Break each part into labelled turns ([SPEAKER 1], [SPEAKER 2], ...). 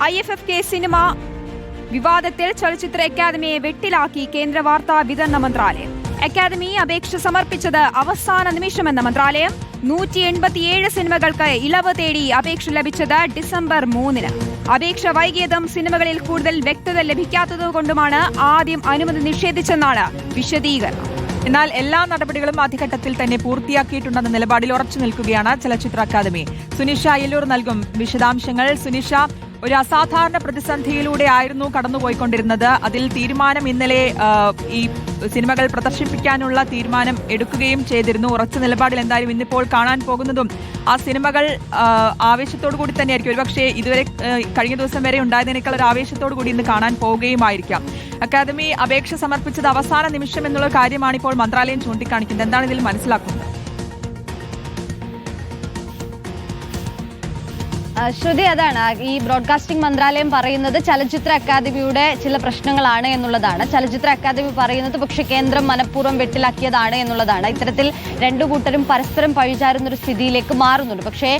[SPEAKER 1] IFFK cinema വിവാദത്തിൽ ചലച്ചിത്ര അക്കാദമിയെ വെട്ടിലാക്കി കേന്ദ്ര വാർത്താ വിതരണ മന്ത്രാലയം. അക്കാദമി അപേക്ഷ സമർപ്പിച്ചത് അവസാന നിമിഷമെന്ന മന്ത്രാലയം. 187 സിനിമകൾക്ക് ഇളവ് തേടി അപേക്ഷ ലഭിച്ചത് ഡിസംബർ 3-ന്. അപേക്ഷ വൈകിയതും സിനിമകളിൽ കൂടുതൽ വ്യക്തത ലഭിക്കാത്തതുകൊണ്ടുമാണ് ആദ്യം അനുമതി നിഷേധിച്ചെന്നാണ് വിശദീകരണം.
[SPEAKER 2] എന്നാൽ എല്ലാ നടപടികളും ആദ്യഘട്ടത്തിൽ തന്നെ പൂർത്തിയാക്കിയിട്ടുണ്ടെന്ന നിലപാടിൽ ഉറച്ചു നിൽക്കുകയാണ് ചലച്ചിത്ര അക്കാദമി. സുനിഷ അയ്യല്ലൂർ നൽകും വിശദാംശങ്ങൾ. സുനിഷ, ഒരു അസാധാരണ പ്രതിസന്ധിയിലൂടെ ആയിരുന്നു കടന്നുപോയിക്കൊണ്ടിരുന്നത്. അതിൽ തീരുമാനം ഇന്നലെ ഈ സിനിമകൾ പ്രദർശിപ്പിക്കാനുള്ള തീരുമാനം എടുക്കുകയും ചെയ്തിരുന്നു. ഉറച്ച നിലപാടിൽ എന്തായാലും ഇന്നിപ്പോൾ കാണാൻ പോകുന്നതും ആ സിനിമകൾ ആവേശത്തോടു കൂടി തന്നെയായിരിക്കും. ഒരുപക്ഷെ ഇതുവരെ കഴിഞ്ഞ ദിവസം വരെ ഉണ്ടായതിനേക്കാൾ ഒരു ആവേശത്തോടു കൂടി ഇന്ന് കാണാൻ പോവുകയുമായിരിക്കാം. അക്കാദമി അപേക്ഷ സമർപ്പിച്ചത് അവസാന നിമിഷം എന്നുള്ള കാര്യമാണ് ഇപ്പോൾ മന്ത്രാലയം ചൂണ്ടിക്കാണിക്കുന്നത്. എന്താണ് ഇതിൽ മനസ്സിലാക്കുന്നത്?
[SPEAKER 3] ശ്രുതി, അതാണ് ഈ ബ്രോഡ്കാസ്റ്റിംഗ് മന്ത്രാലയം പറയുന്നത് ചലച്ചിത്ര അക്കാദമിയുടെ ചില പ്രശ്നങ്ങളാണ് എന്നുള്ളതാണ്. ചലച്ചിത്ര അക്കാദമി പറയുന്നത് പക്ഷെ കേന്ദ്രം മനഃപൂർവ്വം വെട്ടിലാക്കിയതാണ് എന്നുള്ളതാണ്. ഇത്തരത്തിൽ രണ്ടു കൂട്ടരും പരസ്പരം പഴിചാരുന്ന ഒരു സ്ഥിതിയിലേക്ക് മാറുന്നുണ്ട്. പക്ഷേ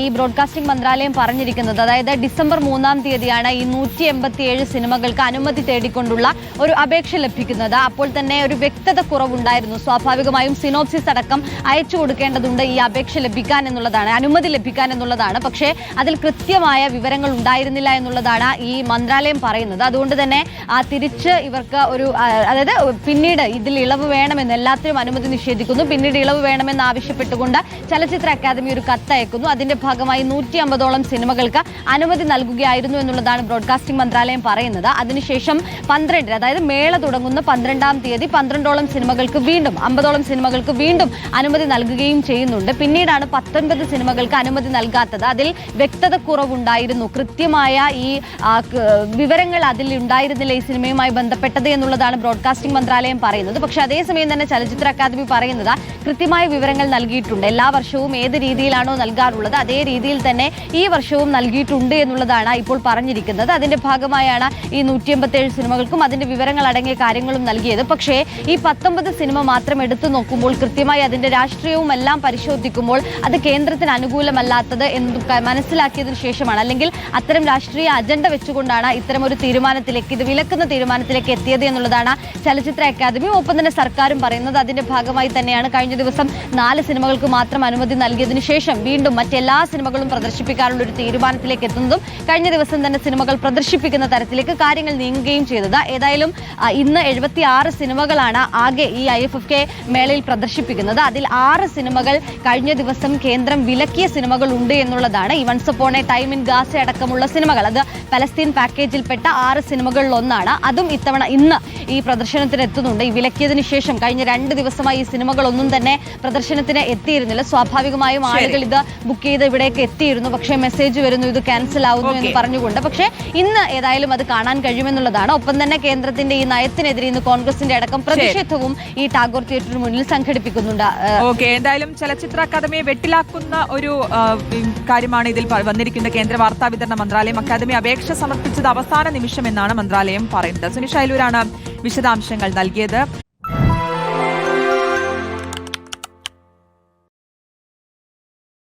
[SPEAKER 3] ഈ ബ്രോഡ്കാസ്റ്റിംഗ് മന്ത്രാലയം പറഞ്ഞിരിക്കുന്നത്, അതായത് ഡിസംബർ 3-ാം തീയതിയാണ് ഈ 187 സിനിമകൾക്ക് അനുമതി തേടിക്കൊണ്ടുള്ള ഒരു അപേക്ഷ ലഭിക്കുന്നത്. അപ്പോൾ തന്നെ ഒരു വ്യക്തത കുറവുണ്ടായിരുന്നു. സ്വാഭാവികമായും സിനോപ്സിസ് അടക്കം അയച്ചു കൊടുക്കേണ്ടതുണ്ട് ഈ അപേക്ഷ ലഭിക്കാൻ എന്നുള്ളതാണ്, അനുമതി ലഭിക്കാൻ എന്നുള്ളതാണ്. പക്ഷേ അതിൽ കൃത്യമായ വിവരങ്ങൾ ഉണ്ടായിരുന്നില്ല എന്നുള്ളതാണ് ഈ മന്ത്രാലയം പറയുന്നത്. അതുകൊണ്ട് തന്നെ തിരിച്ച് ഇവർക്ക് ഒരു, അതായത് പിന്നീട് ഇതിൽ ഇളവ് വേണമെന്ന്, എല്ലാത്തിനും അനുമതി നിഷേധിക്കുന്നു, പിന്നീട് ഇളവ് വേണമെന്ന് ആവശ്യപ്പെട്ടുകൊണ്ട് ചലച്ചിത്ര അക്കാദമി ഒരു കത്തയക്കുന്നു. അതിന്റെ ഭാഗമായി 150ഓളം സിനിമകൾക്ക് അനുമതി നൽകുകയായിരുന്നു എന്നുള്ളതാണ് ബ്രോഡ്കാസ്റ്റിംഗ് മന്ത്രാലയം പറയുന്നത്. അതിനുശേഷം 12, അതായത് മേള തുടങ്ങുന്ന 12-ാം തീയതി 12ഓളം സിനിമകൾക്ക് വീണ്ടും 50ഓളം സിനിമകൾക്ക് വീണ്ടും അനുമതി നൽകുകയും ചെയ്യുന്നുണ്ട്. പിന്നീടാണ് 19 സിനിമകൾക്ക് അനുമതി നൽകാത്തത്. അതിൽ വ്യക്തത കുറവുണ്ടായിരുന്നു. കൃത്യമായ ഈ വിവരങ്ങൾ അതിൽ ഉണ്ടായിരുന്നില്ല ഈ സിനിമയുമായി ബന്ധപ്പെട്ടത് എന്നുള്ളതാണ് ബ്രോഡ്കാസ്റ്റിംഗ് മന്ത്രാലയം പറയുന്നത്. പക്ഷേ അതേസമയം തന്നെ ചലച്ചിത്ര അക്കാദമി പറയുന്നത് കൃത്യമായ വിവരങ്ങൾ നൽകിയിട്ടുണ്ട്. എല്ലാ വർഷവും ഏത് രീതിയിലാണോ നൽകാറുള്ളത് അതേ രീതിയിൽ തന്നെ ഈ വർഷവും നൽകിയിട്ടുണ്ട് എന്നുള്ളതാണ് ഇപ്പോൾ പറഞ്ഞിരിക്കുന്നത്. അതിന്റെ ഭാഗമായാണ് ഈ 187 സിനിമകൾക്കും അതിന്റെ വിവരങ്ങൾ അടങ്ങിയ കാര്യങ്ങളും നൽകിയത്. പക്ഷേ ഈ 19 സിനിമ മാത്രം എടുത്തു നോക്കുമ്പോൾ, കൃത്യമായി അതിന്റെ രാഷ്ട്രീയവും എല്ലാം പരിശോധിക്കുമ്പോൾ അത് കേന്ദ്രത്തിന് അനുകൂലമല്ലാത്തത് എന്ന് മനസ്സിലാക്കിയതിനു ശേഷമാണ്, അല്ലെങ്കിൽ അത്തരം രാഷ്ട്രീയ അജണ്ട വെച്ചുകൊണ്ടാണ് ഇത്തരമൊരു തീരുമാനത്തിലേക്ക്, ഇത് വിലക്കുന്ന തീരുമാനത്തിലേക്ക് എത്തിയത് എന്നുള്ളതാണ് ചലച്ചിത്ര അക്കാദമിയും ഒപ്പം തന്നെ സർക്കാരും പറയുന്നത്. അതിന്റെ ഭാഗമായി തന്നെയാണ് കഴിഞ്ഞ ദിവസം 4 സിനിമകൾക്ക് മാത്രം അനുമതി നൽകിയതിനു ശേഷം വീണ്ടും മറ്റെല്ലാ സിനിമകളും പ്രദർശിപ്പിക്കാനുള്ള ഒരു തീരുമാനത്തിലേക്ക് എത്തുന്നതും കഴിഞ്ഞ ദിവസം തന്നെ സിനിമകൾ പ്രദർശിപ്പിക്കുന്ന തരത്തിലേക്ക് കാര്യങ്ങൾ നീങ്ങുകയും ചെയ്തത്. ഏതായാലും ഇന്ന് 76 സിനിമകളാണ് ആകെ ഈ IFFK മേളയിൽ പ്രദർശിപ്പിക്കുന്നത്. അതിൽ 6 സിനിമകൾ കഴിഞ്ഞ ദിവസം കേന്ദ്രം വിലക്കിയ സിനിമകൾ ഉണ്ട് എന്നുള്ളതാണ്. ഈ once upon a time in Gaza അടക്കമുള്ള സിനിമകൾ, അത് പലസ്തീൻ പാക്കേജിൽപ്പെട്ട 6 സിനിമകളിൽ ഒന്നാണ്. അതും ഇന്ന് ഈ പ്രദർശനത്തിന് എത്തുന്നുണ്ട്. ഈ വിലക്കിയതിനു ശേഷം കഴിഞ്ഞ 2 ദിവസമായി ഈ സിനിമകളൊന്നും തന്നെ പ്രദർശനത്തിന് എത്തിയിരുന്നില്ല. സ്വാഭാവികമായും ആളുകൾ ഇത് ബുക്ക് ചെയ്ത് ഇവിടേക്ക് എത്തിയിരുന്നു. പക്ഷേ മെസ്സേജ് വരുന്നു ഇത് ക്യാൻസൽ ആവുന്നു എന്ന് പറഞ്ഞുകൊണ്ട്. പക്ഷേ ഇന്ന് ഏതായാലും അത് കാണാൻ കഴിയുമെന്നുള്ളതാണ്. ഒപ്പം തന്നെ കേന്ദ്രത്തിന്റെ ഈ നയത്തിനെതിരെ ഇന്ന് കോൺഗ്രസിന്റെ അടക്കം പ്രതിഷേധവും ഈ ടാഗോർ തിയേറ്ററിന് മുന്നിൽ സംഘടിപ്പിക്കുന്നുണ്ട്.
[SPEAKER 2] എന്തായാലും ചലച്ചിത്ര അക്കാദമിയെ വെട്ടിലാക്കുന്ന ഒരു കാര്യമാണ് ഇതിൽ വന്നിരിക്കുന്ന കേന്ദ്ര വാർത്താ വിതരണ മന്ത്രാലയം. അക്കാദമി അപേക്ഷ സമർപ്പിച്ചത് അവസാന നിമിഷം എന്നാണ് മന്ത്രാലയം പറയുന്നത്. സുനിഷ അയ്യല്ലൂരാണ് വിശദാംശങ്ങൾ നൽകിയത്.